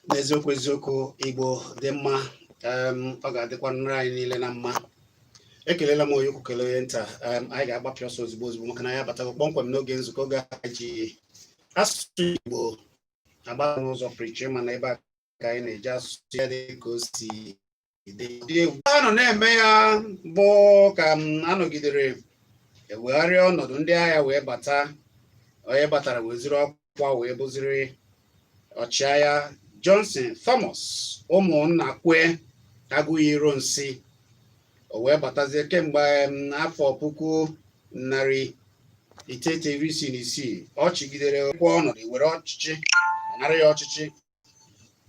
N'eziokwu Igbo dị mma, ọ ga-adịkwa nri anyị niile na mma. Ekelela m onye ukwu kelee onye nta. Anyị ga-agbapịa ọsọ ozugbo maka na ya batago kpọmkwem n'oge nzukọ ga-eji asụsụ Igbo agba n'ụzọ pụrụ mana ebe a ka anyị na-eji asụsụ ya dị ka o si dị egwu. A nọ na-eme ya bụ ka anọgidere ewegharịa ọnọdụ ndị agha wee bata, onye batara wee ziri ọkwa wee bụziri ọchịagha Johnson Thomas ụmụnna kwe agụghị iro nsị. O wee batazie kemgbe afọ 1966 ọ chịgidere okwu ọnọdụ were ọchịchị nara ya ọchịchị.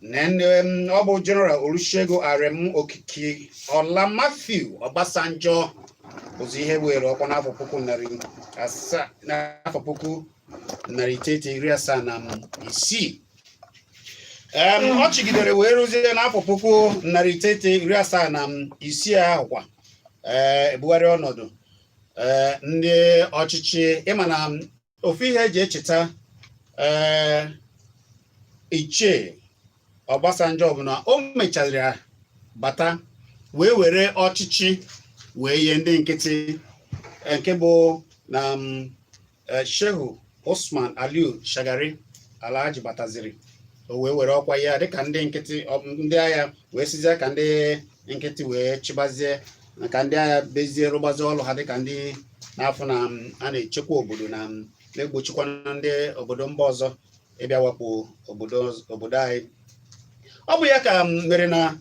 Ọ bụ General Olusegun Aremu Okiki Ọla Matthew Obasanjo bụzi ihe were ọkwa n'afọ 1976. Ọ chịgidere wee rụzie n'afọ 1976 ahụ kwa ebugharị ọnọdụ ndị ọchịchị. Ịma na ofu ihe eji echeta Ichie Obasanjo bụ na o mechara bata wee were ọchịchị wee nye ndị nkịtị, nke bụ na Shehu Usman Aliyu Shagari Alhaji bataziri o wee were ọkwa ya dịka ndị nkịtị, ndị agha wee sizie ka ndị nkịtị wee chịbazie ka ndị agha bezie rụgbazie ọlụ ha dịka ndị n'afọ na a na-echekwa obodo na na-egbochikwa ndị obodo mba ọzọ ịbịa wakpo obodo anyị. Ọ bụ ya ka mere na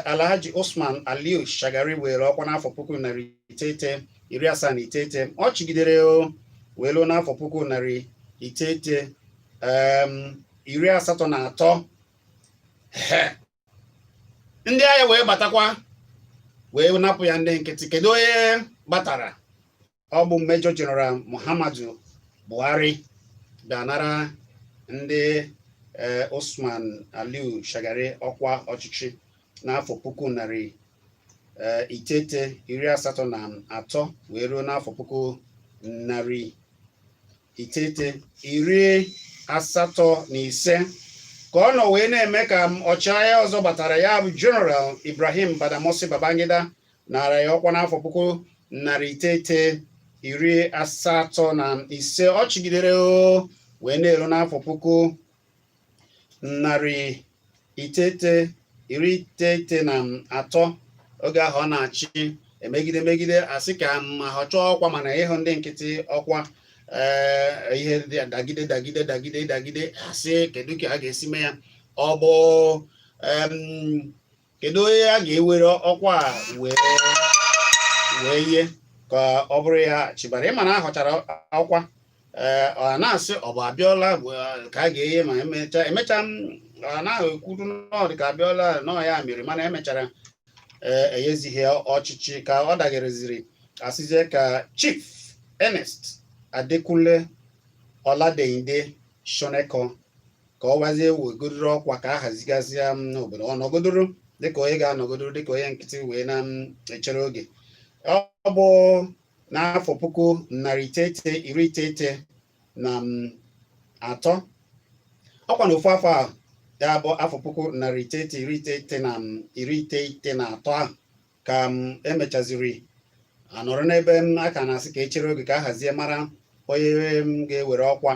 Alhaji Usman Aliyu Shagari were ọkwa n'afọ 1979. Ọ chịgidere wee luo n'afọ 1983. Ndị agha wee batakwa wee napụ ya ndị nkịtị. Kedu onye batara? Ọ bụ Major General Muhammadu Buhari ga-anara ndị Usman Aliyu Shagari ọkwa ọchịchị n'afọ 1983 wee ruo n'afọ 1985 ka ọ nọ wee na-eme ka ọchịagha ọzọ batara, ya bụ General Ibrahim Badamasi Babangida nara ya ọkwa n'afọ 1985. Ọ chịgidere wee na-eru n'afọ 1993. oge ahụ ọ na-achị megide asị ka ma ha chọọ ọkwa mana ịhụ ndị nkịtị ọkwa ihe dagide asị kedu ka a ga-esi mee ya. Ọ bụ kedu onye a ga-ewere ọkwa wee ihe ka ọ bụrụ ya chịbara. Ịma na ahọchara ọkwa ọ na-asị ọ bụ Abiola ka a ga-enye ma emecha ọ na-ekwuru n'ọdị ka Abiola nọ ya mere, mana emechara enyezighi ọchịchị ka ọ dagereziri asịzie ka Chief Ernest Adekunle Oladeyinde Shoneko ka ọ gwazie wegodoro ọkwa ka a hazigazia n'obodo. Ọ nọgodoro dịka onye ga-anọgodoro dịka onye nkịtị wee na-echere oge. Ọ bụ n'afọ 1993 ọkwa na ofu afọ ahụ, ya bụ afọ 1993 ahụ ka emechaziri anọrọ n'ebe aka na-asị ka echere oge ka a hazie mara onye ga-ewere ọkwa.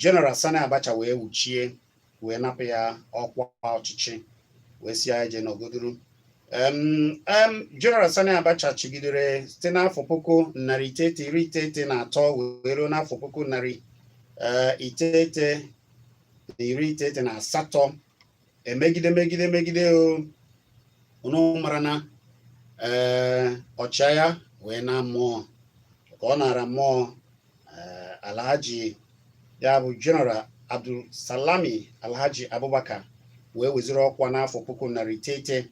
General Sani Abacha wee wuchie wee napụ ya ọkwa ọchịchị wee si ya je n'ogodoro. General Sani Abacha chịgidere site n'afọ 1993 wee ruo n'afọ 1998. Megide unu mara na ọchịagha wee na mmụọ ka ọ nara mmụọ Alhaji, ya bụ General Abdul Salami Alhaji Abubakar wee weziri ọkwa n'afọ 1998.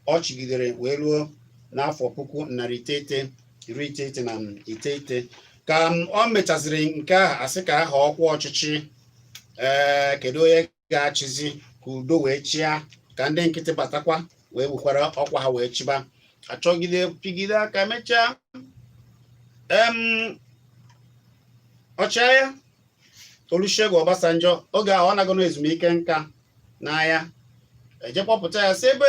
Ọ chịgidere wee ruo n'afọ 1999 ka ọ mechaziri nke ahụ asị ka aha ọkwa ọchịchị kedu onye ga-achịzi ka udo wee chịa ka ndị nkịtị batakwa wee wekwara ọkwa ha wee chịba achọgide pigide aka emechaa ọchịagha Olusegun Obasanjo oge ahụ ọ nago ezumike nka n'ahịa ejekpọpụta ya si ebe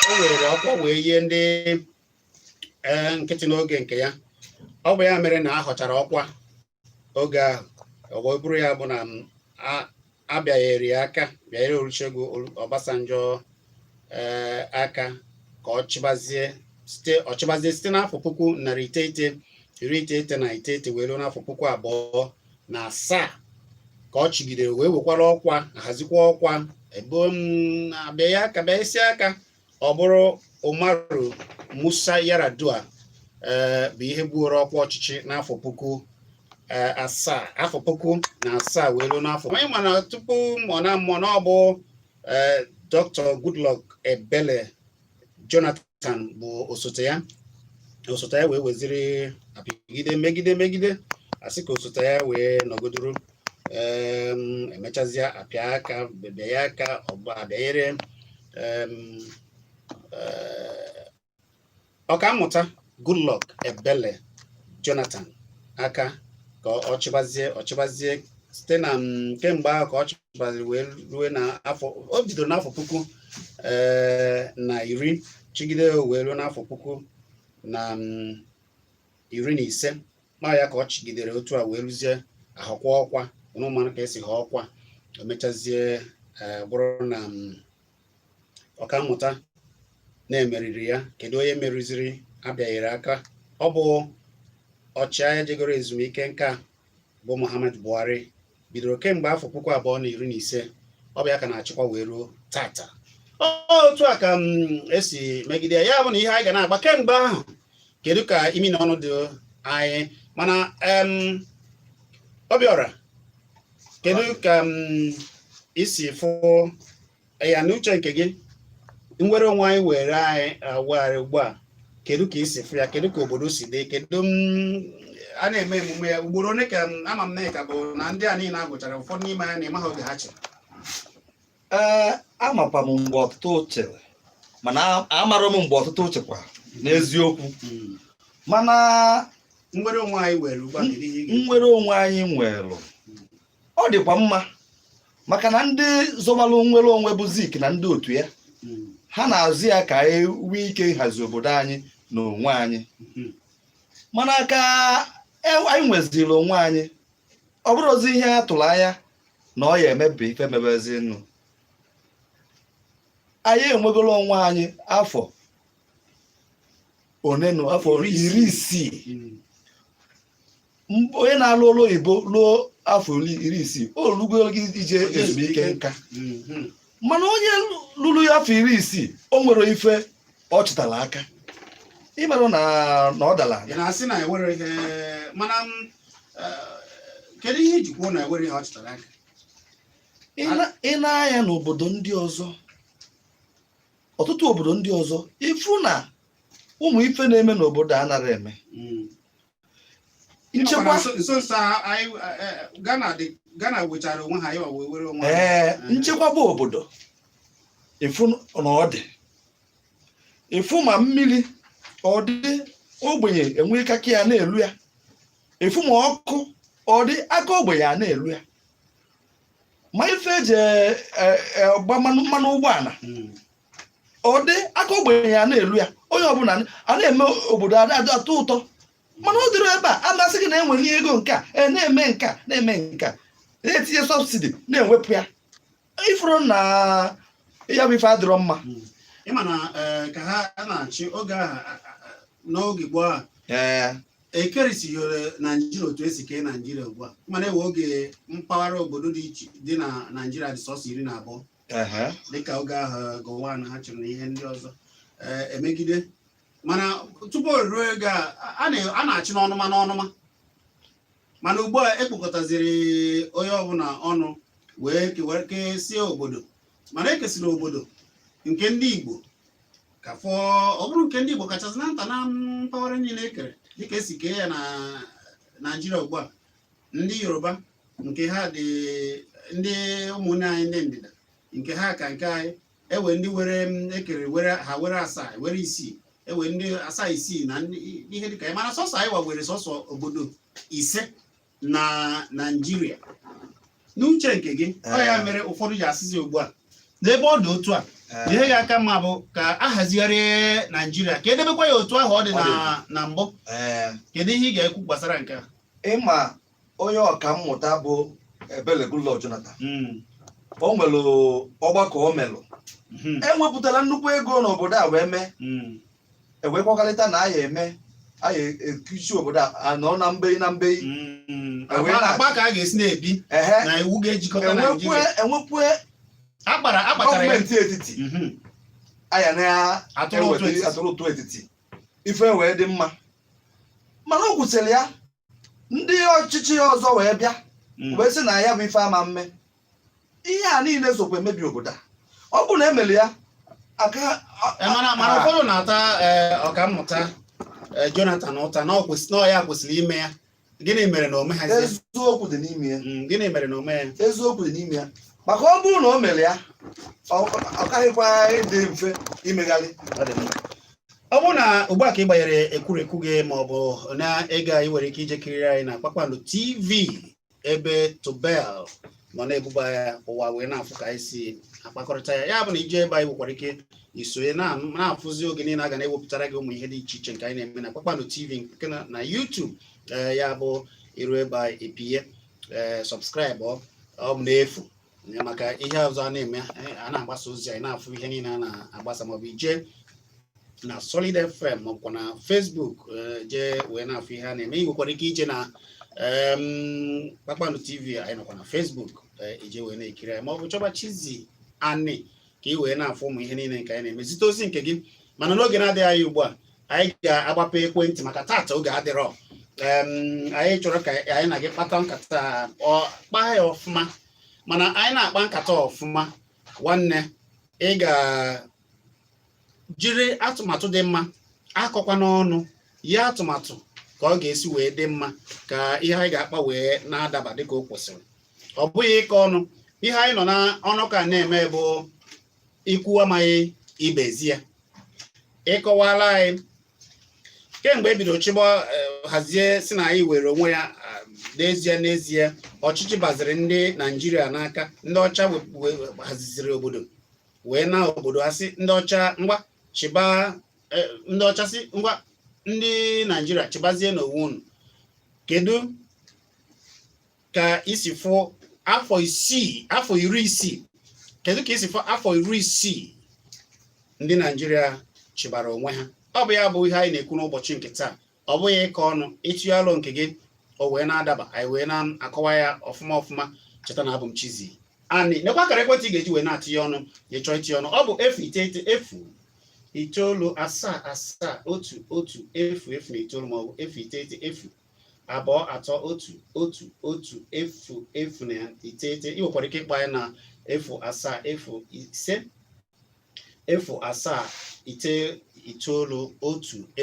o were ọkwa wee yie ndị nkịtị n'oge nke ya ọ bụ ya mere na a họchara ọkwa oge ahụ ọ bụrụ ya bụ na abịagheri aka bịanyere Olusegun Obasanjo aka ka ọ chịbazie site n'afọ 1999 wee ruo n'afọ 2007 ka ọ chịgidere wee wekwara ọkwa hazikwa ọkwa abịa ya aka bịa isi aka ọ bụrụ Umaru Musa Yar'Adua bụ ihe buoro ọkwa ọchịchị n'afọ 2007 wee ruo n'afọ onye mana tupu ọ na-amụọ na ọ bụ Dr. Goodluck Ebele Jonathan bụ osote ya wee weziri apigide megide asị ka osote ya wee nọgodoro emechazie apịa aka bịa ya aka abịanyere ọkammụta Goodluck Ebele Jonathan aka ka ọ chịbazie site na kemgbe ahụ ka ọ chịbaziri wee ruo n'afọ o bidoro n'afọ 2010 chigide wee ruo n'afọ 2015 ma ya ka ọ chigidere otu a wee rụzie ahọkwa ọkwa ụmụanụ ka esi ha ọkwa emechazie bụrụ na ọkammụta na-emeriri ya kedu onye merụziri abịaghịrị aka ọ bụ ọchịagha jegoro ezumike nka bụ Muhammadu Buhari bidoro kemgbe afọ 2015 ọ bụ ya ka na-achịkwa wee ruo tata otu a ka esi megide ya bụ na ihe anyị ga na-agba kemgbe ahụ kedu ka imi na ọnụ dị anyị mana Obiora kedu ka isi fụ ya n'uche nke gị nwere onwe anyị were anyị awagharị ugbu a kedu ka isi fụ ya kedu ka obodo si dị kedu a na-eme emume ya ugboro ole ka ama m na ka bụ na ndị a niile agụchara ụfọdụ n'ime ya na-eme ha oge ha chịrị amakwa m mgbe ọtụtụ chere mana amara m mgbe ọtụtụ chekwa n'eziokwu mana nwere onwe anyị were ugbu a nwere onwe anyị nwere ọ dịkwa mma maka na ndị zọbalụ nwere onwe bụ Zik na ndị otu ya ha na-azụ ya ka anyị nwee ike ịhazi obodo anyị na onwe anyị mana ka anyị nweziri onwe anyị ọ bụrụzi ihe a tụrụ anya na ọ ya emebe ife mebezi nnu anyị enwegoro onwe anyị afọ onenu afọ 60 onye na-alụ ụlọ oyibo ruo afọ 60 o rugoro gị ije ezumike nka mana onye lụrụ ya afọ 60 o nwere ife ọ chịtara aka ịmarụ na ọ dara na-asị na ewere ihe mana kedu ihe ijikwa na ewere ihe ọ chịtara aka ị na-anya n'obodo ndị ọzọ ọtụtụ obodo ndị ọzọ ịfụ na ụmụ ife na-eme n'obodo anaghị eme nchekwa Ghana wechara onwe ha ya wee were onwe ha nchekwa bụ obodo ịfụ na ọ dị ịfụ ma mmiri ọ dị ogbenye enwe ike ya na-elu ya ịfụ ma ọkụ ọ dị aka ogbenye a na-elu ya ma ife eji gba mmanụ ụgbọala ọ dị aka ogbenye ya na-elu ya onye ọbụla a na-eme obodo atọ ụtọ mana ọ dịrị ebe a amasị gị na-enwere ego nke a na-eme nka na-etinye sọbsidi na-ewepụ ya ifuru na ya bụ ife adịrọ mma ịma na ka ha na-achị oge ahụ n'oge gboo a ekerisighị Naijiria otu esi kee Naijiria ugbu a mana ewe oge mpaghara obodo dị iche dị na Naijiria dị sọsọ 12 dịka oge ahụ Gowon ha chịrị na ihe ndị ọzọ emegide mana tupu o ruo ego a na-achị n'ọnụma mana ugbu a ekpokọtaziri onye ọbụla ọnụ wee kesie obodo mana ekesiri obodo nke ndị Igbo ka ọ bụrụ nke ndị Igbo kachasị na nta na mpaghara niile ekere dịka esi kee ya na Naijiria ugbu a ndị Yoruba nke ha dị ndị ụmụnne anyị ndị ndịda nke ha ka nke anyị ewe ndị were ekere were asaa were isii ewe ndị asaa isii na ihe dịka ya mana sọsọ anyị wawere sọsọ obodo ise na Naịjirịa n'uche nke gị ọ ya mere ụfọdụ ji asịzi ugbu a n'ebe ọ dị otu a ihe ga-aka mma bụ ka a hazigharị Naịjirịa ka edebekwa ya otu ahụ ọ dị na mbụ kedu ihe ị ga-ekwu gbasara nke a ịma onye ọka mmụta bụ Ebele Goodluck Jonathan o nwere ọgbakọ o melụ enwepụtara nnukwu ego n'obodo a wee mee ewee kwakọrịta na aya ekuchi obodo a nọ na mbei akpa ka a ga-esi na-ebi na iwu ga-ejikọta Naịjirịa enwekwe gọọmenti etiti aya na-eweta atụrụ ụtụ etiti ife wee dị mma mana o kwụsịrị ya ndị ọchịchị ọzọ wee bịa wee sị na ya bụ ife ama mme ihe a niile sokwa emebi obodo a ọ bụ na emere ya mana ụfọdụ na-ata ọkammụta Jonathan ụta na ya kwesịrị ime ya gịnị mere na o meghazi eziokwu dị n'ime ya gịnị mere na o mee ya eziokwu dị n'ime ya maka ọ bụrụ na o mere ya ọ kaghịkwa ịdị mfe imegharị ọ bụrụ na ugbu a ka ị gbanyere ekwurekwu gị ma ọ bụ na ịga ị nwere ike ije kiriri anyị na Kpakpando TV ebe Tobel nọ na-ebuba ya ụwa wee na-afụ ka anyị si akpakọrịta ya ya bụ na ije ebe anyị nwekwara ike isonye na-afụzi oge niile a ga na-ewepụtara gị ụmụ ihe dị iche iche nke anyị na-eme na Kpakpando TV nke na YouTube ya bụ iru ebe anyị epie subscribe ọ bụ n'efu maka ihe ọzọ a na-eme a na-agbasa ozi anyị na-afụ ihe niile a na-agbasa maọbụ ije na Solid FM maọbụ na Facebook jee wee na-afụ ihe a na-eme ị nwekwara ike ije na Kpakpando TV anyị nọkwa na Facebook ije wee na-ekiri anyị maọbụ chọba Chizzy Ani ka ị wee na-afụ ụmụ ihe niile nke anyị na-eme zite ozi nke gị mana n'oge na-adịghị anyị ugbu a anyị ga-agbapụ ekwentị maka tata oge adịrọ anyị chọrọ ka anyị na gị kpata nkata kpaa ya ọfụma mana anyị na-akpa nkata ọfụma nwanne ị ga-jiri atụmatụ dị mma akọkwa n'ọnụ ya atụmatụ ka ọ ga-esi wee dị mma ka ihe anyị ga-akpa wee na-adaba dịka o kwesịrị ọ bụghị ịkọ ọnụ ihe anyị nọ na ọnụ ka na-eme bụ ikwu amaghị ibezi ya ịkọwala anyị kemgbe ebido chịgba hazie si na anyị were onwe ya n'ezie ọchịchị baziri ndị Naịjirịa n'aka ndị ọcha haziziri obodo wee na obodo ha si ndị ọcha ngwa chịba ndị ọcha si ngwa ndị Naịjirịa chịbazie n'onwe unu kedu ka isi fụ afọ 60 kedu ka isi fụ afọ 60 ndị Naịjirịa chịbara onwe ha ọ bụ ya bụ ihe anyị na-ekwu n'ụbọchị nke taa ọ bụghị ịkọ ọnụ ịtụnye alụ nke gị o wee na-adaba anyị wee na-akọwa ya ọfụma cheta na abụ m Chizzy Ani nekwa akara ekwentị ị ga-eji wee na-atụnye ọnụ ịchọ itinye ọnụ ọ bụ 09977011009 maọbụ 09082311109 ị nwekwara ike ịkpọ anyị na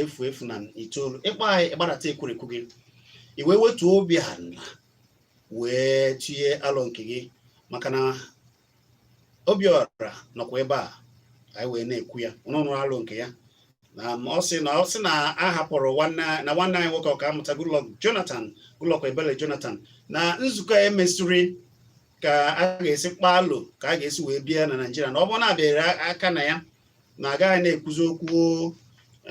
070591009 ịkpọ anyị ịgbadata ekwurekwu gị i wee wetuo obi ala wee tinye alụ nke gị maka na Obiora nọkwa ebe a anyị wee na-ekwu ya ọnụnụ alụ nke ya na ọ sị na a hapụrụ nwanne anyị nwoke ọkammụta Goodluck Ebele Jonathan na nzukọ emesịrị ka a ga-esi kpaa alụ ka a ga-esi wee bịa na Naịjirịa na ọ bụrụ na-abịara aka na ya na agaghị na-ekwuzi okwu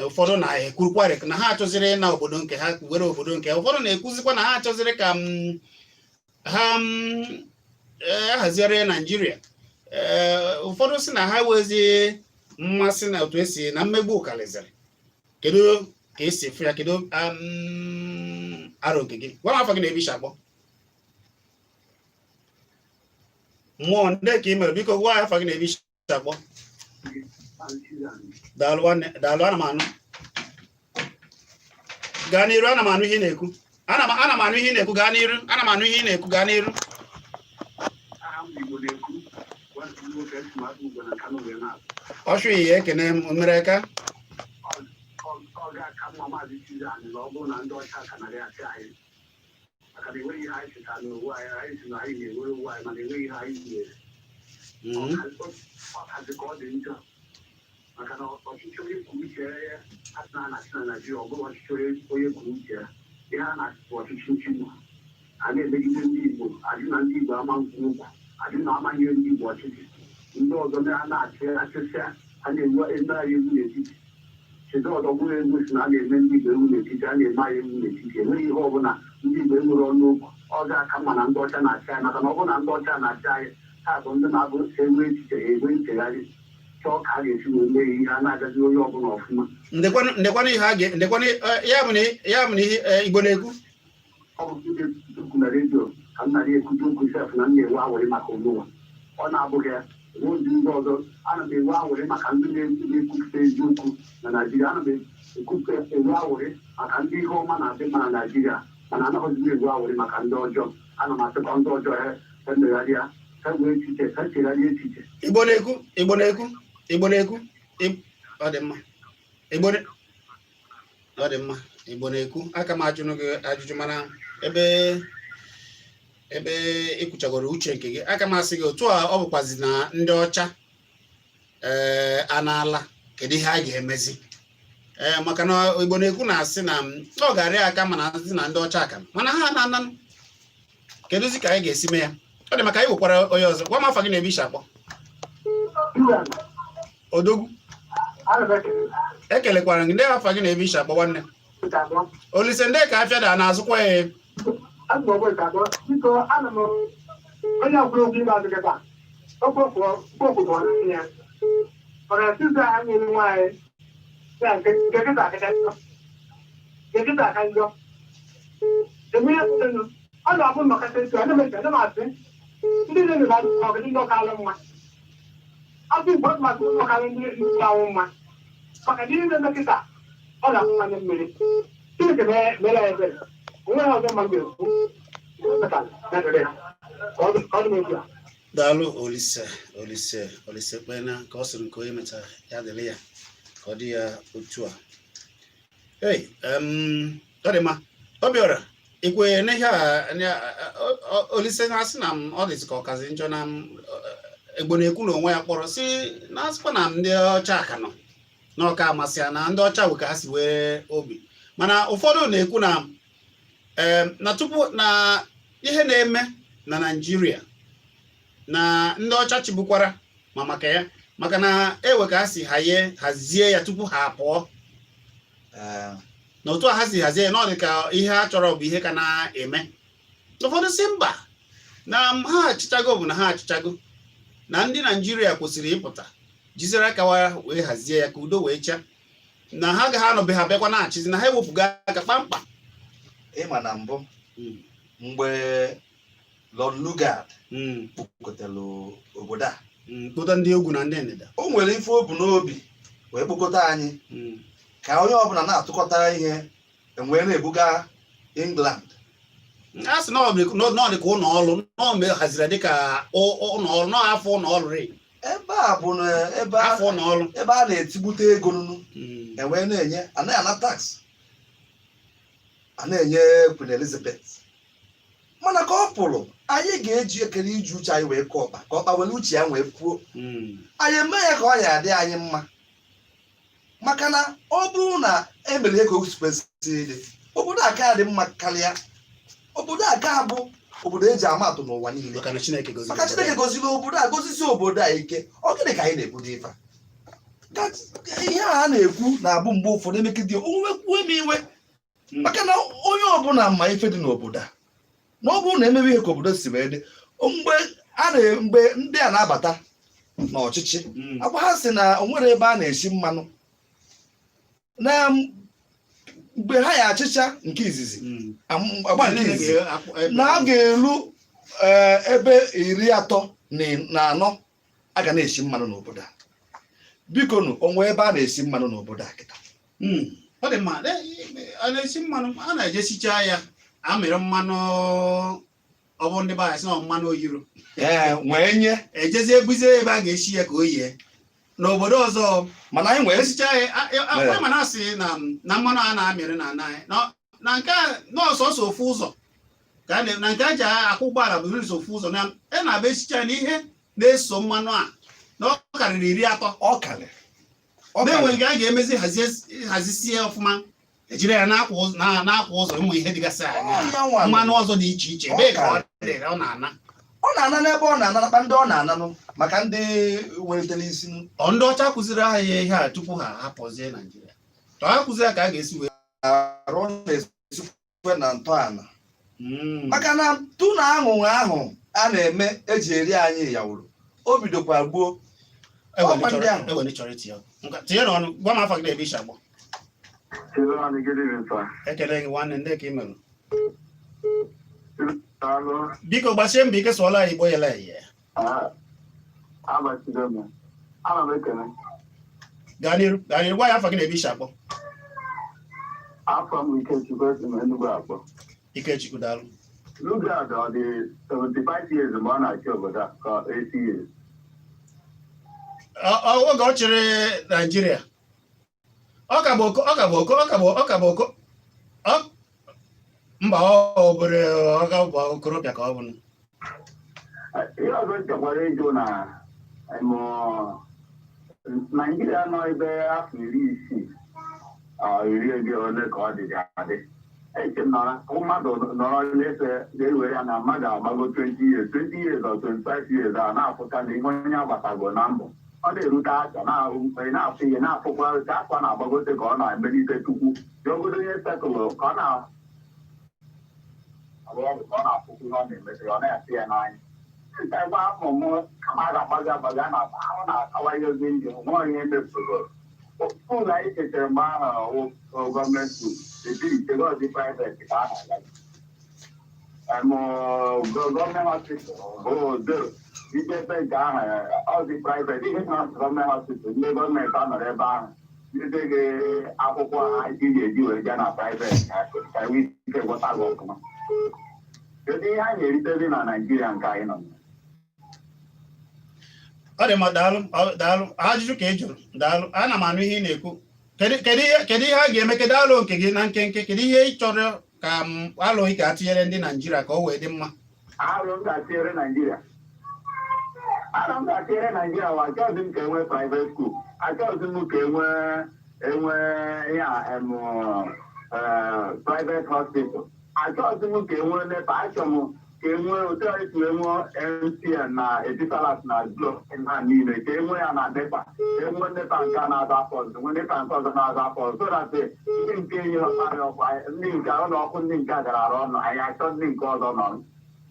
ụfọdụ na-ekwurukwarị na ha achọziri na obodo nke ha were obodo nke ụfọdụ na-ekwuzikwa na ha achọziri ka ha ahazigharị Naịjirịa ụfọdụ si na ha wezie mmasị na otu esi na mmegbu karịzịrị kedu ka esi efu ya kedu aro nke gị gwa m afọ gị na-ebicha akpọ mmụọ ndị ka ị mere biko gwa afọ gị na-ebicha akpọ daalụ ana m anụ gaa n'iru ana m anụ ihe ị na-ekwu ana m anụ ihe ị na-ekwu gaa n'iru ana m anụ ihe ị na-ekwu gaa n'iru ọchụ iyi ekene mere ka maka na enweghị ihe anyị cheta n'owu anyị si na anyị na-enwe owu anyị mana enweghị ihe anyị nyere ọkazi ka ọ dị njọ maka na ọchịchị onye kwuru uche ya asị na na-achị na Naịjirịa ọ bụrụ ọchịchị onye kwuru uche ya ihe a na-achịkwa ọchịchị nchigbu a na-emegide ndị Igbo adị na ndị Igbo ama nkwụ okwu adị na amaghị ndị Igbo ọchịchị ndị ọzọ na-achịsịa a na-enwe ebe anyị egwu n'etiti chede ọdọ bụrụ egwu si na a na-eme ndị Igbo egwu n'etiti a na-eme anyị egwu n'etiti enweghị ihe ọbụla ndị Igbo enwere ọnụ okwu ọ ga-aka mma na ndị ọcha na-achị anyị maka na ọ bụrụ na ndị ọcha na-achị anyị ha bụ ndị na-abụ enwe echiche enwe nchegharị chọọ ka a ga-esi wee mee ihe a na-agazi onye ọbụla ọfụma ndekwana ihe a ndekwana ya bụ na ihe Igbo na-ekwu ọ bụ ndị ukwu na redio ka m narị ekwute okwu sef na m na-ewe awụrị maka onụwa ọ na-abụghị ya n'ozi ndị ọzọ ana m ewe awụrị maka ndị na-ekwupụta eziokwu na Naịjirịa ana m ewe awụrị maka ndị ihe ọma na-adị mma na Naịjirịa mana anaghịzi ewe awụrị maka ndị ọjọọ ana m asịkwa ndị ọjọọ ha emegharịa ha wee echiche ha chegharịa echiche Igbo na-ekwu ọ dị mma Igbo na-ekwu aka m ajụnụ gị ajụjụ mana ebe ịkwụchagoro uche nke gị aka m asị gị otu a ọ bụkwazi na ndị ọcha a na-ala kedu ihe a ga-emezi maka na Igbo na-ekwu na-asị na ọ ga-arịa aka mana asị na ndị ọcha aka mana ha na-ananụ kedụzi ka anyị ga-esi mee ya ọ dị maka anyị nwekwara onye ọzọ gwa m afa gị na-ebe ishi akpọ Odogwu ekelekwara gị ndị afa gị na-ebe ishi akpọ nwanne Olise ndị ka afịa da na-azụkwa ya daalụ Olise kpena ka ọ sịrị nke onye mechara ya dịrị ya ka ọ dị ya otu a ọ dị mma Obiora ikwe n'ihe a Olise na-asị na ọ dịzị ka ọkazi njọ na Igbo na-ekwu na onwe ya kpọrọ si na-asịkwa na ndị ọcha aka nọ na ọka amasị ya na ndị ọcha bụ ka ha si were obi mana ụfọdụ na-ekwu na tupu na ihe na-eme na Naịjirịa na ndị ọcha chibukwara ma maka ya maka na ewe ka ha si hazie ya tupu ha apụọ na otu a ha si hazie na ọ dị ka ihe a chọrọ bụ ihe ka na-eme ụfọdụ si mba na ha achịchago bụ na ha achịchago na ndị Naịjirịa kwesịrị ịpụta jizere aka wee hazie ya ka udo wee chaa na ha agaghị anọbe ha bịakwa na-achịzi na ha ewepụga aka kpamkpam ịma na mbụ mgbe Lord Lugard kpokọtara obodo a kpọta ndị egwu na ndị ndịda o nwere ife obu n'obi wee kpokọta anyị ka onye ọbụla na-atụkọta ihe enwee na-ebuga England a sị na ọ dị ka ụlọ ọrụ na haziri dịka ụlọ ọrụ n'afọ ụlọ ọrụ ebe a bụ ebe a na-etigbute ego nunu enwee na-enye anaghị ana tax a na-enye Queen Elizabeth mana ka ọ pụrụ anyị ga-eji ekele iji uche anyị wee ka ọkpa were uche ya wee kwuo anyị eme ya ka ọ ya adị anyị mma maka na ọ bụrụ na emere ego kwesịrị obodo aka dị mma karịa obodo aka bụ obodo eji ama atụ n'ụwa niile maka Chineke goziri obodo a gozizi obodo a ike ọ gịnị ka anyị na-ebudo ife ihe a na-ekwu na-abụ mgbe ụfọdụ emegide onwekwuo m iwe maka na onye ọbụla ma ife dị n'obodo a na ọ bụrụ na emebe ihe ka obodo si wee dị mgbe ndị a na-abata n'ọchịchị agwa ha sị na o nwere ebe a na-esi mmanụ na mgbe ha ya achịcha nke izizi agba nke izizi na a ga-elu ebe 34 a ga na-esi mmanụ n'obodo a biko nụ onwe ebe a na-esi mmanụ n'obodo a kịta ọ dị mma a na-esi mmanụ a na-ejesicha ya amịrị mmanụ ọbụ ndị be anyị sị na mmanụ oyiro nwee nye ejezi ebuzie ebe a ga-esi ya ka o yie n'obodo ọzọ mana anyị nwee esicha ya mana asị na mmanụ a na-amịrị na anyị na nke a n'ọsọsọ ofu ụzọ ka na nke aja akwụ ụgbọala bụ ụzọ ofu ụzọ na-abịa esicha na ihe na-eso mmanụ a na ọ karịrị 30 ọ karịrị na-enwe nke a ga-emezi hazisie ọfụma ejiri ya na-akwa ụzọ ụmụ ihe dịgasị anya mmanụ ọzọ dị iche iche ebe ka ọ dịrị ọ na-ana n'ebe ọ na-ana nakpa ndị ọ na-ananụ maka ndị welitere isi ndị ọcha kụziri aha ya ihe a tupu ha hapụzie Naijiria ha kụziri ya ka a ga-esi wee arụ na-esikwe na ntọala maka na tụ na aṅụṅụ ahụ a na-eme eji eri anyị yawuru o bidokwa gboo tinye n'ọnụ gwa m afọ gị na-ebe isi agbọ ekele gị nwanne ndị ka ị mere biko gbasie mbọ ike sụọla Igbo yela ihe gaa n'iru gwa ya afọ gị na-ebe isi akpọ afọ m Ikechukwu esi m Enugu akpọ Ikechukwu daalụ Lugard ọ dị 75 years mgbe ọ na-achị obodo a ka 80 years oge ọ chịrị Naijiria ọ ka bụ oko mba ọ bụrụ okorobịa ka ọ bụrụ ihe ọzọ nchekwara ịjụ na Naijiria nọ ebe afọ 60 iri ole ka ọ dị adị eche m mmadụ nọrọ n'efe ga-ewere ya na mmadụ agbago 20 years 20 years or 25 years a na-afụta na ihe onye agbatago na mbọ ọ na-erute aka na-afụ ihe na-afụkwa ka akwa na-agbagote ka ọ na-emelite chukwu ogodo ihe sekụlụ ka ọ na-afụkwu ihe ọ na-emete ọ na-efe ya n'anya ebe afọ m kama a ga-agbaga na ahụ na-akawa ihe ozi ndị nwa onye mepụtagoro skuul anyị chetara mgbe ahụ gọọmenti skuul etiri itegọzi private ka a na-aga gọọmenti hospital bụ zero ije ebe nke ahụ ọzi private ihe na gọọmenti hospital ndị gọọmenti anọrọ ebe ahụ ndị gị akwụkwọ anyị ga-eji were gaa na private ka nwee ike gwọta gị ọfụma kedu ihe anyị na-eritezi na Naijiria nke anyị nọ ọ dị mma daalụ ajụjụ ka ị jụrụ daalụ ana m anụ ihe ị na-ekwu kedu ihe a ga-eme kedu alụ nke gị na nkenke kedu ihe ị chọrọ ka alụghị ka atinyere ndị Naijiria ka o wee dị mma alụ m ga-atinyere Naijiria wa achọghịzi m ka enwee private school achọghịzi m ka enwe ya private hospital achọghịzi m ka enwee nepa achọ m ka enwee otu esi enwe MTN na Etisalat na Glo ha niile ka enwe ya na nepa enwe nepa nke a na-aza afọ ọzọ nwe nepa nke ọzọ na-aza afọ ọzọ so that ndị nke enyi ọkparị ọkwa ndị nke ụlọ ọkụ ndị nke a gara arụ ọnụ anyị achọ ndị nke ọzọ nọ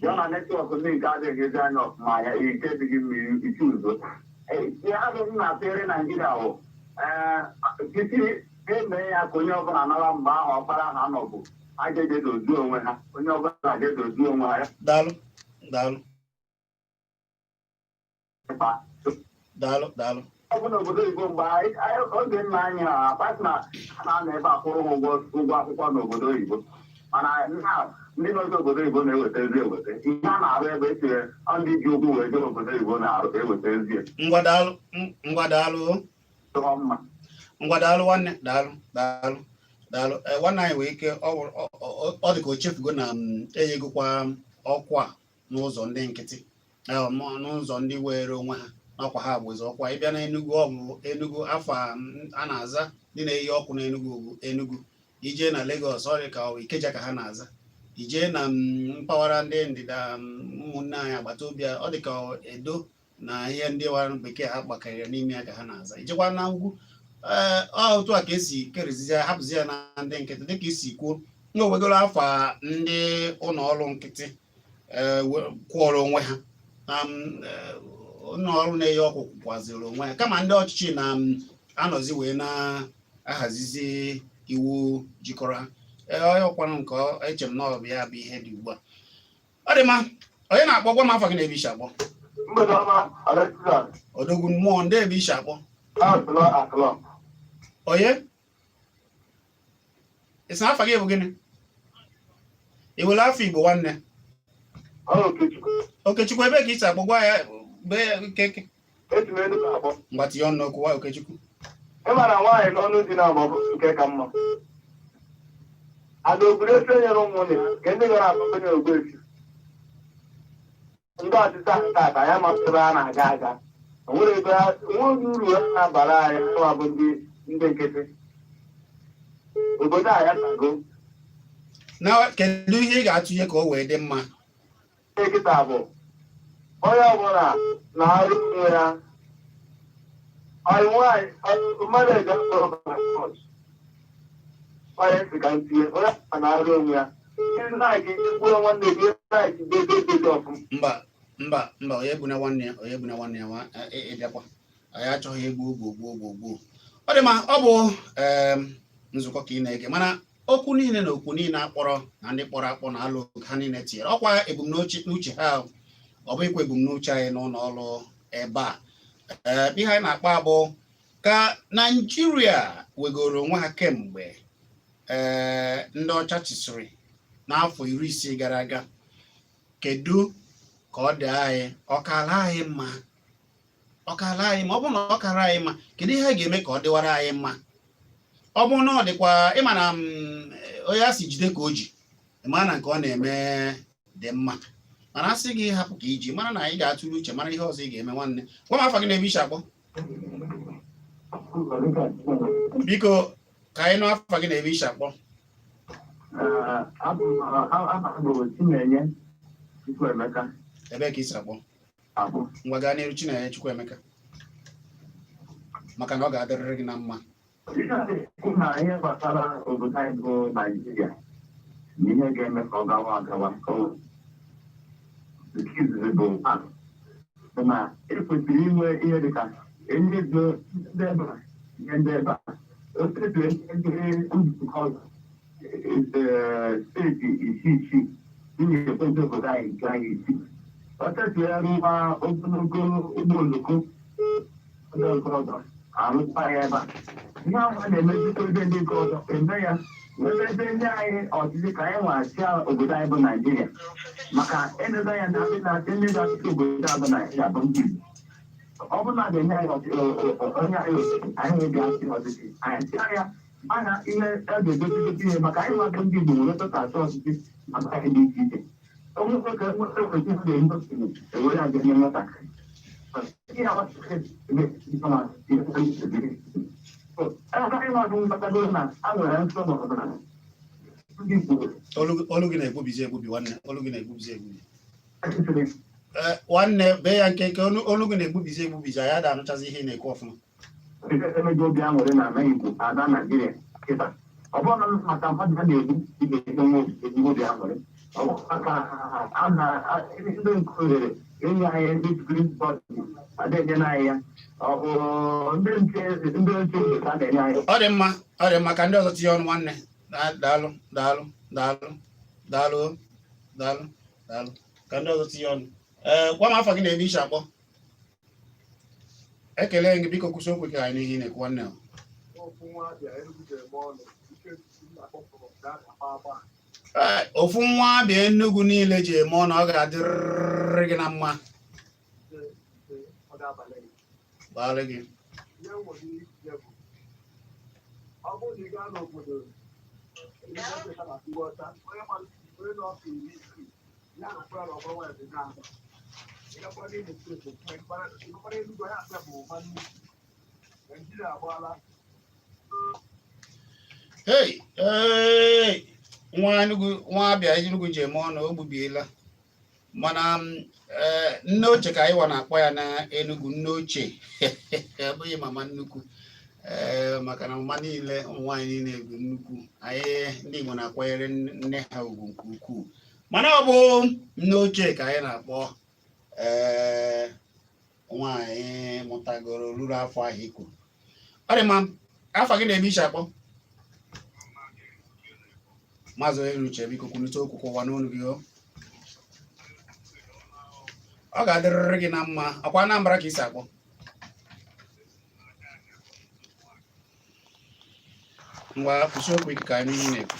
ya na netwọk ndị nke adịghị ezi anya ọfụma ya ike dịghị mmiri iche uzo ihe adịghị na-atụgharị Naijiria bụ titi eme ya ka onye ọbụla nara mgbe ahụ ọkpara ha nọbụ a ga-edozi onwe ha onye ọbụla ga-edozi onwe ha daalụ ọ bụ n'obodo Igbo mgbe oge nna anyị ha apatị na a na-anọ ebe a kwụrụ ha ụgwọ akwụkwọ n'obodo Igbo mana ndị n'oge obodo Igbo na-eweta ihe a na-arụ ebe etinyere ndị ji ụkwụ wee jee obodo Igbo na-eweta ezie ngwadalụ nwanne daalụ nwanne anyị nwere ike ọ dị ka o chefugo na enyegokwa ọkwa n'ụzọ ndị nkịtị n'ụzọ ndị were onwe ha n'ọkwa ha bụzi ọkwa ịbịa na Enugu ọ bụ Enugu afọ a na-aza ndị na-eyi ọkụ na Enugu ije na Lagos ọ dị ka Ikeja ka ha na-aza ije na mpaghara ndị ndịda ụmụnne anyị agbata obi ọ dị ka Edo na ihe ndị wara bekee ha gbakarịrị n'ime ya ka ha na-aza ijekwa na ugwu otu a ka esi kerezizi ya hapụzi ya na ndị nkịtị dịka isi kwuo na owegoro afọ ndị ụlọ ọrụ nkịtị kwụọrọ onwe ha ụlọ ọrụ na-eyi ọkụ kwaziri onwe ha kama ndị ọchịchị na-anọzi wee na-ahazizi iwu jikọrọ ha onye ọkwanụ nke eche m na ọ bụ ya bụ ihe dị ugbu a ọ dị mma onye na-akpọ gwa m afọ gị na-ebe isi akpọ odogwu mmụọ ndị ebe isi akpọ onye isi afọ gị bụ gịnị ị were afọ Igbo nwanne Okechukwu ebe ka isi akpọ gwa ya keke mgbatị ya ọnụ okwu nwa Okechukwu ịmara nwaanyị n'ọnụ dị na nke ka mma ada obodo nyere ụmụnne nke ndị gara akpọkọnye ogbechi ndị ọchịchị nta ka ya masịrị a na-aga aga onwere uru ya na-abara anyị nwa bụ ndị nkịtị obodo a ya tago na kedu ihe ị ga-atụnye ka o wee dị mma nkịta bụ onye ọbụla na-arụ onwe ya mmadụ eji akpọrọ onye si ka ntinye onye na-arụ onwe ya mkpụrụ nwanne gị mba onye bụ na nwanne ya ịbịakwa anyị achọghị egbu gboo ọ dị ma ọ bụ nzukọ ka ị na-ege mana okwu niile na okwu niile akpọrọ na ndị kpọrọ akpọ na alụ ha niile tinyere ọkwa ebumnuche ha ọ bụ ikwu ebumnuche anyị n'ụlọ ọrụ ebe a ihe anyị na-akpa abụ ka Naijiria wegoro onwe ha kemgbe ndị ọcha chịsịrị n'afọ 60 gara aga kedu ka ọ dị anyị ọkala anyị mma ma ọ bụ na ọkara anyị mma kedu ihe a ga-eme ka ọ dịwara anyị mma ọ bụ na ọ dịkwa ịma na onye a si jide ka o ji ma na nke ọ na-eme dị mma mana a sị gị hapụ ka iji mara na anyị ga-atụrụ uche mara ihe ọzọ ị ga-eme nwanne gwa m afa gị na-ebe iche akpọ biko ka anyị nụ afa gị na-ebe iche akpọ ebe ka isi akpọ ngwa gaa n'iru Chinenye Chukwuemeka maka na ọ ga-adịrịrị gị na mma ihe gbasara obodo anyị bụ Naijiria na ihe ga-eme ka ọ gawa agawa izizi bụ na ekwesịrị inwe ihe dịka enye ego ndị ebe a ihe ndị ebe a otetu njikọ steeti isi tinye ekwentị obodo anyị nke anyị isi otetuere nwa ogologo ụgbọ oloko ndị nke ọzọ arụkwa ya ebe a ihe ahụ a na-emejikọ ebe ndị nke ọzọ eme ya were ebe ndị anyị ọchịchị ka anyị nwachia obodo anyị bụ Naijiria maka eleba ya na ndị na-achị ndị ga-achịcha obodo a bụ Naijiria bụ ndị Igbo ọ bụrụ na ga-enye anyị onye anyị ga-achị ọchịchị anyị chịa ya mana ihe a ga-egosikọta ihe maka anyị nwakọ ndị Igbo nwere tụtachị ọchịchị maka anyị dị iche iche onwe nwoke nweta okwesị ha ga-egosi ewere ya ga-enye nwatakịrị olu gị na-egbubizi egbubi nwanne olu gị na-egbubizi egbubi nwanne bee ya nke olu gị na-egbubizi egbubizi anyị ada anụchazi ihe ị na-ekwu ọfụma emego obi aṅụrị na ala Igbo ada Naijiria kịta ọ bụrụ maka mmadụ a na-egbu ige ezigbo obi aṅụrị ọ bụ maka ndị nke ohere enyi anyị ndị Supreme Court adịghị n'anyị ya ọ bụ ndị nche ka na-enye anyị ọ dị mma ka ndị ọzọ tinye ọnụ nwanne daalụ ka ndị ọzọ tinye ọnụ gwa m afọ gị na-ebe iche akpọ ekele gị biko kwụsị okwu ka anyị n'ihe na-ekwu nwanne ofu nwa abịa Enugu niile ji eme ọnụ ọ ga-adịrịrị gị na mma gbalị gị nwa abịa Enugu ji eme ọnụ o gbubiela mana nne ochie ka anyị wa na-akpọ ya na Enugu nne ochie abụghị mama nnukwu maka na mama niile ụmụ nwaanyị niile bụ nnukwu anyị ndị Igbo na-akwanyere nne ha ugwu nke ukwuu mana ọ bụ nne ochie ka anyị na-akpọ nwaanyị mụtagoro ruru afọ ahụ ikwu ọ dị mma afọ gị na-eme iche akpọ Maazị Eruche biko kwunite okwu ụwa n'onu gị ọ ga-adịrịrị gị na mma ọkwa Anambra ka isi akpọ ngwa kwụsị okwu ike ka anyị n'ihe na-ekwu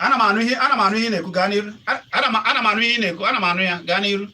Ana m anụ ihe na-ekwu gaa n'iru. Ana m anụ ihe na-ekwu, ana m anụ ya gaa n'iru.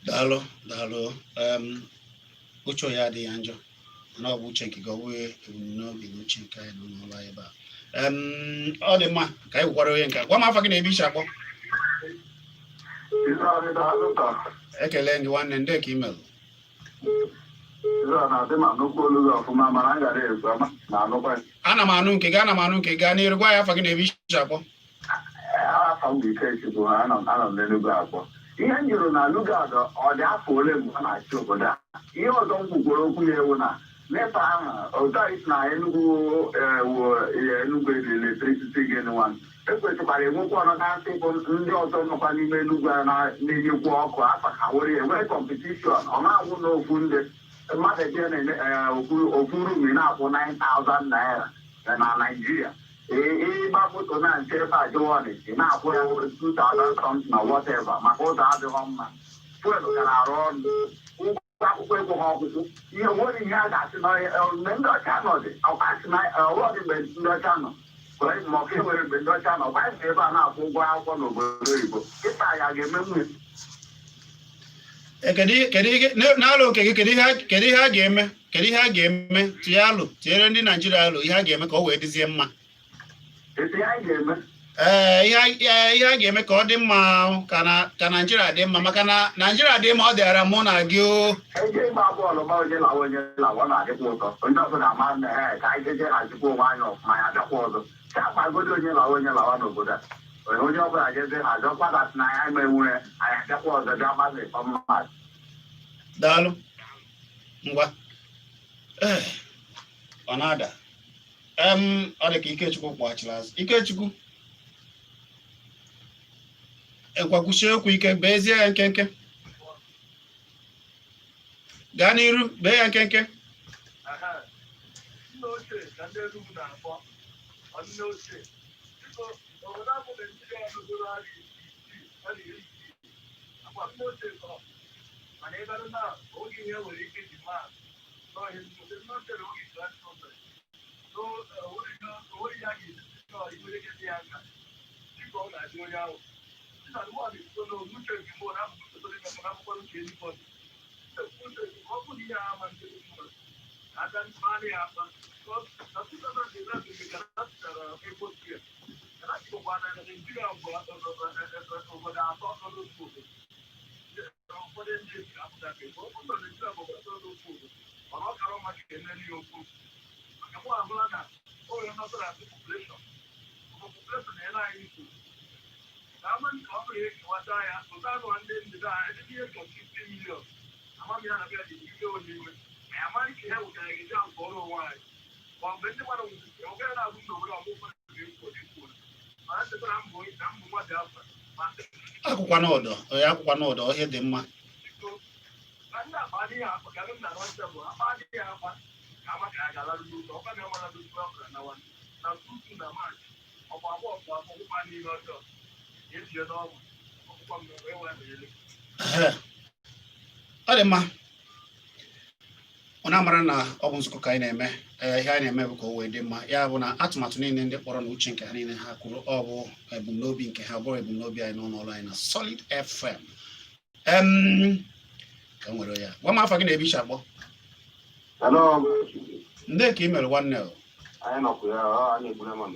Daalụ. Uche ya adịghị njọ na ọ bụ uche nke gị, ọ bụghị ebumnobi na uche nke anyị nọ n'ụlọ ebe a. Ọ dị mma ka anyị gwakwara onye nke gwa m afọ gị na-ebe iche akpọ. Ekele gị nwanne, ndị ka imelụ. Ana m anụ nke gị, gaa n'iru, gwa ya afọ gị na-ebe iche akpọ. Ihe m jụrụ na Lugard ọ dị afọ ole mgbe ọ na-achị obodo a. Ihe ọzọ m kwukwara okwu ya ewu na nepa ahụ otais na Enugu eletrisiti gị nwa ekwesịkwara enwekwa ọnọdụ bụ ndị ọzọ nọkwa n'ime Enugu a na-enyekwu ọkụ akpakawere enwee kọmpetishọn ọ na-awụ n'ofu ndị mmadụ je ofu rumi na-akwụ 9,000 naira na Naịjirịa. Ịgba moto na nche ebe ajụwọnị na-akwụ ya 2,000 something na whatever maka ụzọ adịghị mma. Fuelu gara arụ ọrụ ụgwọ akwụkwọ ego ha ọkwụkwụ ihe nwere ihe a ga-asị mgbe ndị ọcha nọ dị ọkasị na ọwọdị mgbe ndị ọcha nọ ma ọka enwere mgbe ndị ọcha nọ ọkasị ebe a na-akwụ ụgwọ akwụkwọ n'obodo oyibo ịta ya ga-eme nwunye. N'alụ nke gị kedu ihe a ga-eme tinyere ndị Naijiria alụ ihe a ga-eme ka ọ wee dịzie mma. Ihe a ga-eme ka ọ dị mma ka Naijiria dị mma, maka na Naijiria dị mma ọ dịara mụ na gị o. Eje ịgba bọọlụ ma onye lawa na-adịkwa ụtọ onye ọbụla ma na ka anyị jeje hazikwa onwe anyị ọfụma ya abịakwa ọzọ ka akpagodi onye lawa n'obodo a onye ọbụla jeze hazi ọkwadasị na anyị menwure anyị abịakwa ọzọ bịa gbazi mmadụ. Daalụ ngwa ọ na-ada ọ dị ka Ikechukwu kpọghachiri azụ. Ikechukwu ekwakwuchie okwu ike, beezie ya nkenke, gaa n'iru bee ya nkenke. Akwụkwa n'ụdọ ihe dị mma. Ọ dị mma. Ọ na-amara na ọ bụ nzukọ ka anyị na-eme ihe anyị na-eme bụ ka o wee dị mma, ya bụ na atụmatụ niile ndị kpọrọ na uche nke ha niile ha kwuru ọ bụ ebumnobi nke ha bụrụ ebumnobi anyị n'ụlọ anyị na Solid FM. Ka nwere ya gwa m afọ gị na-ebe iche akpọ. Ndị ka ị mere nwanne anyị nọkwa ya anyị egbuna ma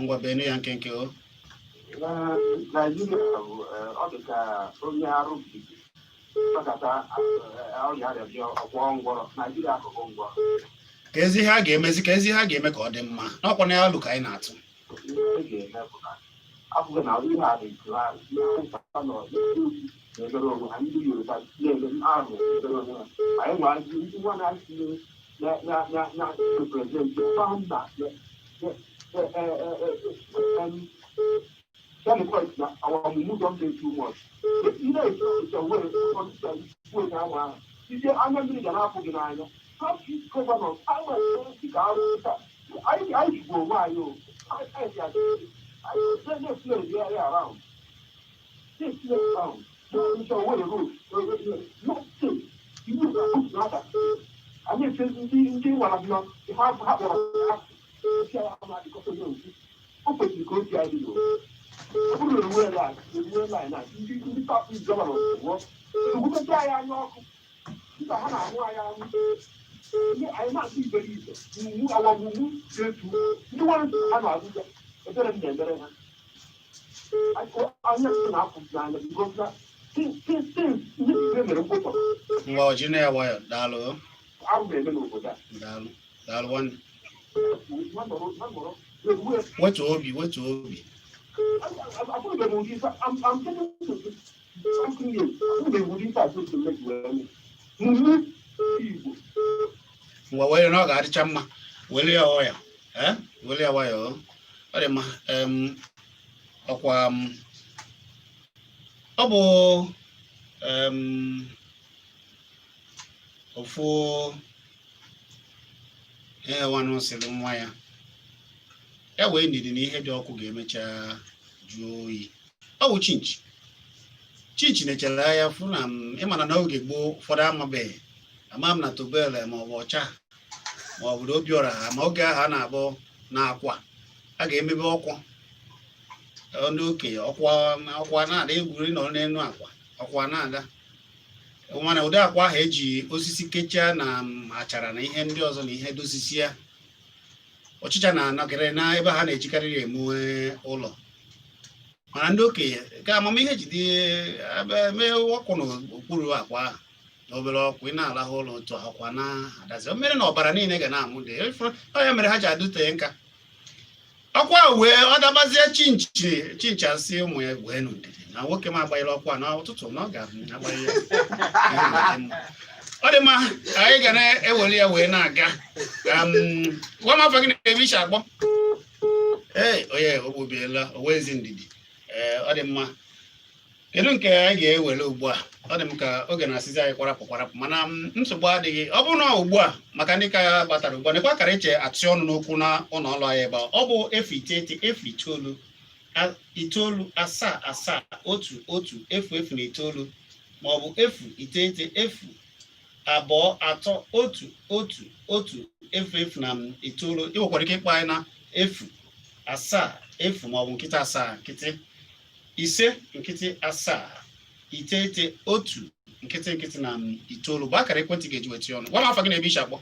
ngwa benu ya nkenke o Naijiria bụ ọ dị ka onye arụ biri kpakọta ọrịa arịa ọkwọ ngwọrọ Naijiria akụkụ ngwọrọ ka ezi ha ga-emezi ka ezi ha ga-eme ka ọ dị mma n'ọkwa na ya alụ ka anyị na-atụ ga-eme bụ na afụghị na ihe a dị nọ na-ebere onwe ha ndị Yoruba na-eme arụ ebere onwe ha anyị nwazi ndị nwa na-asị na represent founder Tell the point that our move don't take too much. You know, it's a way to now. You say, I'm not going to have to get how she's governor. I was going to go. I go why you. I let's play the area around. Let's play around. It's a way to go. No, you know that. I mean, you want to you have open the country, I do. I wouldn't wear that. You wear like that. You stop this government. What? You wouldn't die. I know. You don't have why I'm not very easy. You are one who you want to have a look at better. I'm not going to because since ngwa ji na ya waya daalụ I'm going to go that. daalụ one wetu obi I'm telling you something else. I'm going to make well. ngwa were na ọ ga-adịcha mma were ya waya were ya waya ọ dị mma ọkwa ọ bụ ofu nwanụ sịrị nwa ya wee ndidi na ihe dị ọkụ ga-emecha jụọ oyi ọ bụ chinchi na-echere ya fụ na ịmana n'oge gboo ụfọdụ amabeghị ama m na tobele ma ọ bụ ọcha ma ọ bụ obiọra ha ma oge ahụ a na-abụ na-akwa a ga-emebe ọkwa ndị okenye ọkwa na-ada egwuri nọ n'elu akwa ọkwa na-ada mana ụdị akwa ahụ eji osisi kechaa na achara na ihe ndị ọzọ na ihe dosisi ya ọchịcha na-anọgere na ebe ha na-ejikarịrị emuwe ụlọ mana ndị okenye ka amamihe jide mee ọkụ n'okpuru akwa ahụ na obere ọkụ ị na-alahụ ụlọ otu akwa na-adazi o mere na ọbara niile ga na-amụde ya mere ha ji adụte nka ọkwa wee ọ dabazie chinchi asị ụmụ ya wee n'ụdịdị na nwoke m agbanyere ọkwa n'ụtụtụ na ọ ga-agbanye ọ dị mma anyị ga na-ewere ya wee na-aga gwa m afọ gị na-ebe iche akpọ onye ogbubiela owezi ndidi ọ dị mma kedu nke anyị ga-ewere ugbu a ọ dị m ka oge na-asịzi anyị kwarapụ mana nsogbu adịghị ọ bụrụ na ugbu a maka ndị ka ya batara ugbu a nekwa kara iche atị ọnụ n'okwu na ụlọ ọrụ anyị ebe ọ bụ efu itoolu asaa otu efu na itoolu maọbụ efu iteghete efu abụọ atọ otu efu na itoolu ị nwekwara ike ịkpọ anyị na efu asaa efu maọbụ nkịtị asaa nkịtị ise nkịtị asaa iteghete otu nkịtị na itoolu bụ akara ekwentị ga-eji weta ọnụ gwa m afọ gị na-ebe iche akpọ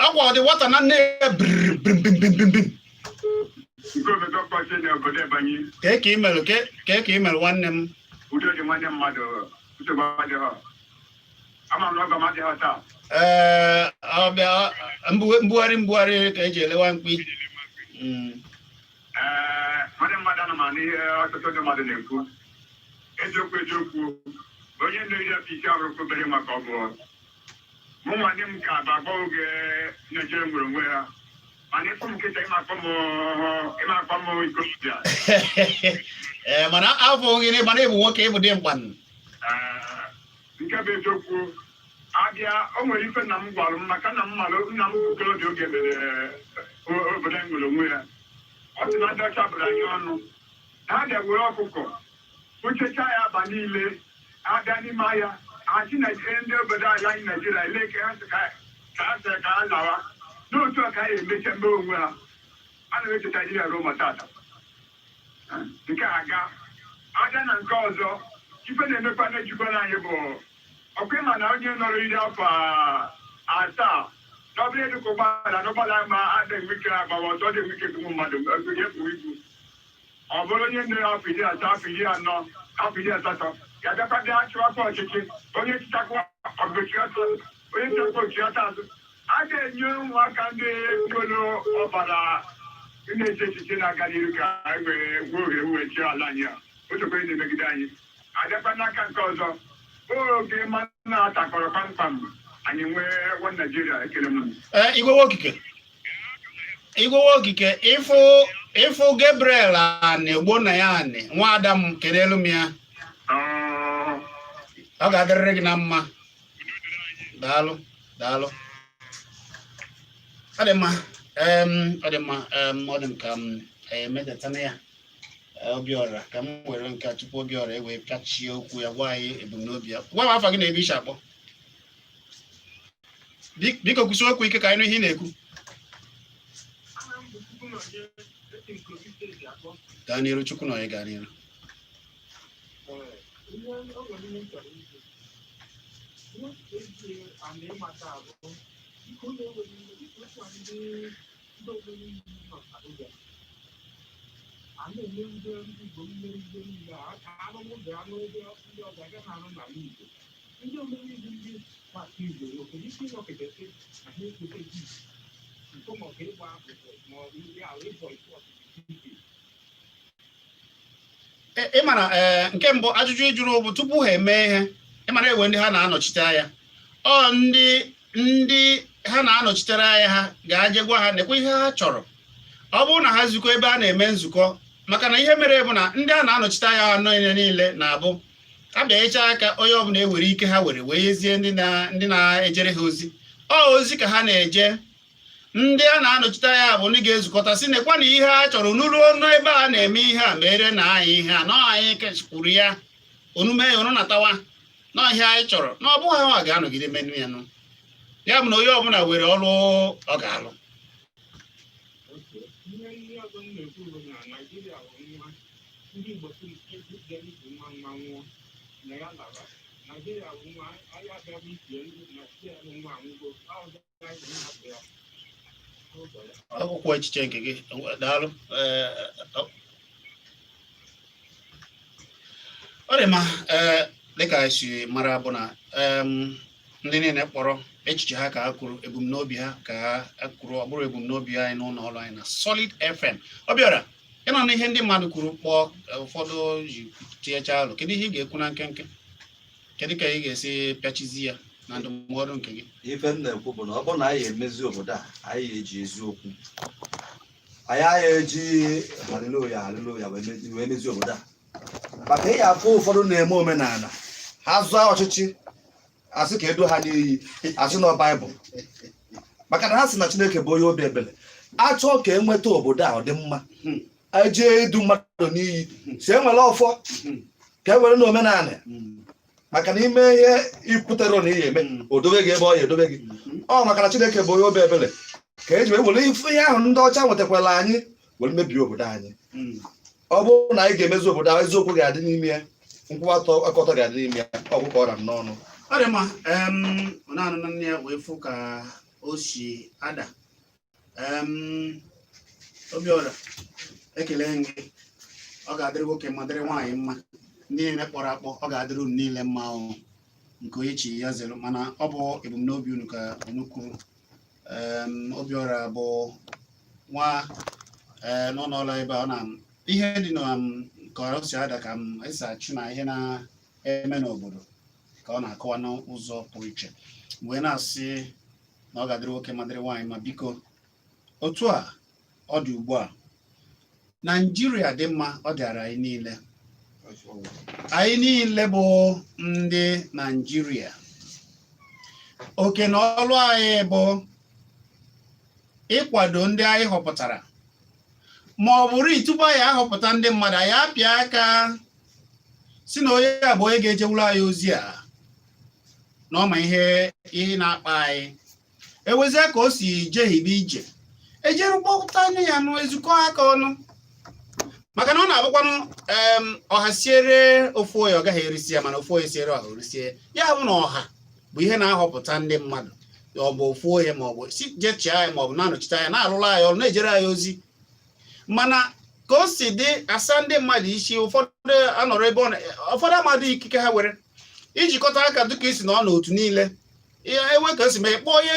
agwa ọ dị nwata na nne ya bim kee ka imelụ nwanne m ọbịa mbugharị ka eji elewa mkpi mmadụ ana m anụ ihe ọtụtụ ndị mmadụ na-ekwu eziokwu onye na-eri afọ isi ahụ kwubere maka ọgụ mụ nwanne m ka bagba oge Naijiria nwere onwe ha mana ịkpọ m nkịta ịmakpọ m ikorobịa mana afọ gị mana ịbụ nwoke ịbụ dị mkpanụ nke bụ eziokwu abịa o nwere ife nna m gwara m maka nna m bụ ikorobịa oge mere obodo nwere onwe ya ọ sị na ndị ọcha bụrụ anyị ọnụ na ha ga-ewere ọkụkọ kpochecha ya aba niile abịa n'ime ahịa achị ndị obodo ala anyị Naijiria ele ka ha sịrị ka ha lawa n'otu a ka ha emecha mbe onwe ha a na-echeta Naijiria ruo ma tata nke a ga abịa na nke ọzọ ife na-emekwa na-ejikwa anyị bụ ọkwa ịma na onye nọrọ iri afọ asaa n'ọbụla edukọ ụgbọala n'ụgbọala ma adịghị ike agbawa ọzọ dị ike bụ mmadụ onye pụrụ ibu ọ bụrụ onye nne afọ 10 afọ 40 afọ 18 ga-abịakwa dị achịwakwa ọchịchị onye chichakwa ọgụchiọta onye nchekwa ochiọta azụ a ga-enye ụmụaka ndị nwere ọbara na-eche echiche na-aga n'iru ka e nwere gwa ohere wechi ala anyị a otukwe na-emegide anyị abịakwa n'aka nke ọzọ oge mmadụ na-atakọrọ kpamkpam anyị nwee nwa Naijiria ekele m Igwe okike ịfụ Gabriel na-egbo na ya anị nwa Adam kelelu m ya ọ ga-adịrịrị gị na mma daalụ ọ dị mma ọ dị m ka m emedatana ya Obiora ka m were nke tupu Obiora ewee pịachie okwu ya gwa anyị ebumnobi ya gwa m afọ gị na ebe ishi akpọ biko kwụsị okwu ike ka anyị nụ ihe ị na-ekwu gaa n'iru Chukwu na onye gaa n'iru ị mara nke mbụ ajụjụ ịjụrụ bụ tupu ha eme ihe ị mara ewe ndị ha na-anọchite anya ndị ha na-anọchitere anya ha ga-aje gwa ha nekwa ihe ha chọrọ ọ bụrụ na ha zukọ ebe a na-eme nzukọ maka na ihe mere bụ na ndị a na-anọchite anya ha niile na-abụ abịaghịcha aka onye ọbụla ewere ike ha were wee yezie ndị na-ejere ha ozi ka ha na-eje ndị a na-anọchite anya bụ ndị ga-ezukọta si nekwa na ihe ha chọrọ n'ụlọ ọnụ ebe a na-eme ihe a mere na anyị ihe a nọ anyị kechipụrụ ya onume ya ọnụ natawa n'ọhịa anyị chọrọ na ọ bụghị ha ga-anọgide menu ya nụ ya bụ na onye ọbụla were ọrụ ọ ga-alụ akwụkwọ echiche nke gị daalụ ọ dị mma dịka esi mara bụ na ndị niile kpọrọ echiche ha ka ha kwuru ebumnobi ha ka ha kwuru ọ bụrụ ebumnobi anyị n'ụlọ ọrụ anyị na Solid FM Obiora ịnọ na ihe ndị mmadụ kwuru kpọọ ụfọdụ ji tinyecha alụ kedu ihe ị ga-ekwu na nkenke kedu ka ị ga-esi pịachizi ya na ndụmọdụ nke gị ife m na-ekwu bụ na ọ bụrụ na anyị emezi obodo a anyị eji eziokwu anyị eji haleluya wee mezi obodo a maka ị ga-afụ ụfọdụ na-eme omenala ha zụọ ọchịchị asị ka edo ha n'iyi asị na Baịbụl maka na ha sị na Chineke bụ onye obi ebere achọọ ka enweta obodo a ọ dị mma ejee idu mmadụ n'iyi si enwere ọfọ ka e were na omenala maka na ime ihe ikwutere na ihe eme odobe gị ebe ọ ya edobe gị ọ maka na Chineke bụ onye obi ebere ka eji wee were ife ihe ahụ ndị ọcha nwetakwala anyị were mebie obodo anyị ọ bụrụ na anyị ga-emezi obodo ahụ eziokwu ga-adị n'ime ya nkwụwa akọtọ ga-adị n'ime ya ọgwụ ka ọ ra n'ọnụ ọ dị mma naanị na nne ya wee fụ ka o si ada Obiora ekele gị ọ ga-adịrị nwoke ma dịrị nwaanyị mma ndị niile kpọrọ akpọ ọ ga-adịrị unu niile mma nke onye chi ya zere mana ọ bụ ebumnobi unu ka unu kwuru Obiora bụ nwa n'ụlọ ebe ọ na ihe dị na ka ọ si ada ka m esi achụ na ihe na-eme n'obodo ka ọ na-akọwa n'ụzọ pụrụ iche wee na-asị na ọ ga-adịrị nwoke ma dịrị nwaanyị ma biko otu a ọ dị ugbu a Naijiria dị mma ọ dịara anyị niile bụ ndị Naijiria oke na ọrụ anyị bụ ịkwado ndị anyị họpụtara ma ọ bụrụ tupu anyị ahọpụta ndị mmadụ anyị apịa aka si na onye a bụ onye ga-ejewuru anyị ozi a na ọma ihe na-akpa anyị ewezie ka o si jehibe ije ejere kpọpụta anya ya nụ ezukọ aka ọnụ maka na ọ na-abụkwanụ ọha siere ofu onye ọ gaghị erisi ya mana ofu onye siere ọha orisie ya bụ na ọha bụ ihe na-ahọpụta ndị mmadụ ọ bụ ofu onye ma ọ bụ si jechia anyị ma ọ bụ na-anọchite anya na-alụla anyị ọrụ na-ejere anyị ozi mana ka o si dị asa ndị mmadụ isi ụfọdụ anọrọ ebe ụfọdụ amadụ ikike ha were ijikọta aka dịka isi na ọ n'otu niile enwe ka o si mee kpọọ onye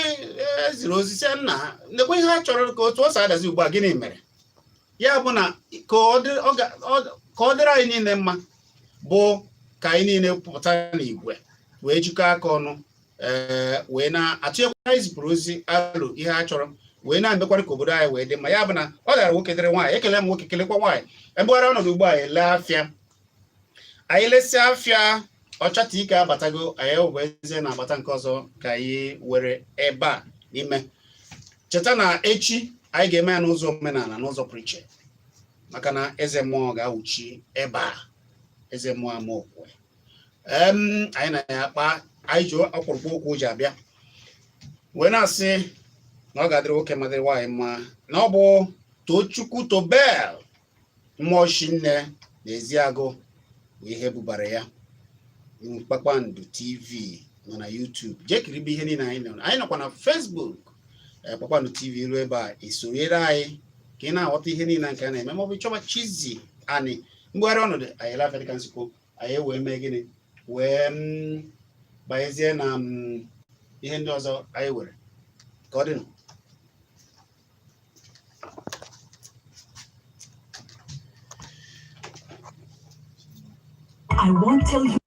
eziri ozi sị nna ha nekwe ihe ha chọrọ ka otu o si adazi ugbu a gịnị mere ya bụ na ka ọ dịrị anyị niile mma bụ ka anyị niile pụta n'igwe wee jikọọ aka ọnụ wee na-atụnyekwa anyị zipụrụ ozi alụ ihe ha chọrọ wee na-emekwara ka obodo anyị wee dị mma ya bụ na ọ dara nwoke dịrị nwaanyị ekele m nwoke kelekwa nwaanyị ebughara ọnọdụ ugbu a ele afịa anyị lesịa afịa ọchata ike abatago anyị wezie na-agbata nke ọzọ ka anyị were ebe a n'ime cheta na echi anyị ga-eme ya n'ụzọ omenala n'ụzọ pụrụ iche maka na eze mmụọ ga-awụchi ebe a eze mmụọ amaokwe anyị na ya kpa anyị ji ọkpụrụkpụ okwu ji abịa wee na-asị na ọ ga-adịrị nwoke ma dịrị nwaanyị mma na ọ bụ Tochukwu Tobel mmụọ Chinne na Eziagụ bụ ihe bubara ya Kpakpando TV nọ na YouTube jee kiribe ihe niile anyị nọkwa na Facebook Kpakpando TV ruo ebe a esonyere anyị ka ị na-aghọta ihe niile nke a na-eme ma ọ bụ chọba Chizzy anyị mgbegharị ọnọdụ anyị lafe dịka nsikwo anyị wee mee gịnị wee banyezie na ihe ndị ọzọ anyị were ka ọ dị nụ I won't tell you.